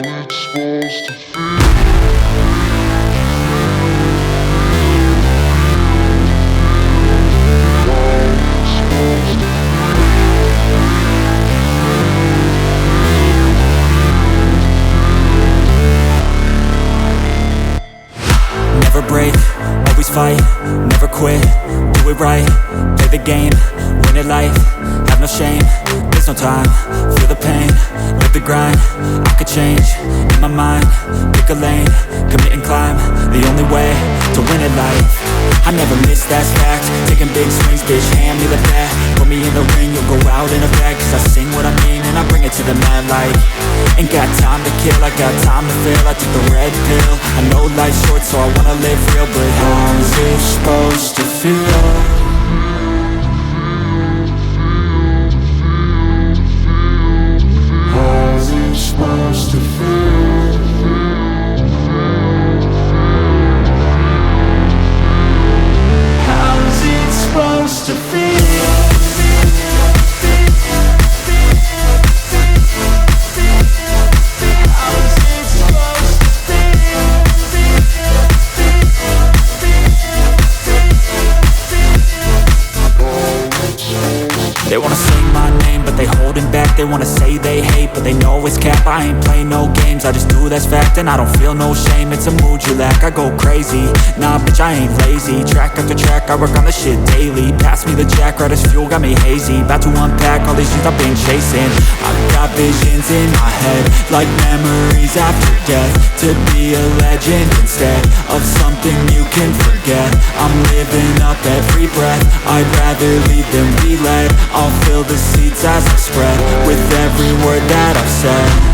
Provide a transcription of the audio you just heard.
it's supposed to feel. Never break, always fight, never quit, do it right, play the game, win it life, have no shame, there's no time, feel the pain, live the grind, I could change, in my mind, pick a lane, commit and climb, the only way to win at life. I never miss, that's fact, taking big swings, bitch, hand me the bat, put me in the ring, you'll go out in a bag, cause I sing what I mean and I bring it to the mad light. Ain't got time to kill, I got time to feel, I took the red pill, I know life's short so I wanna live real, but how's it supposed to feel? How's it supposed to feel? How's it supposed to feel? They wanna sing my name, but they holding back. They wanna say they hate, but they know it's cap. I ain't play no games, I just do, that's fact. And I don't feel no shame, it's a mood you lack. I go crazy, nah bitch I ain't lazy. Track after track, I work on this shit daily. Pass me the jack, right as fuel, got me hazy. About to unpack all these things I've been chasing. I've got visions in my head, like memories after death. To be a legend instead of something you can forget. I'm living up every breath, I'd rather lead than be led. I'll fill the seats as I spread with every word that I've said.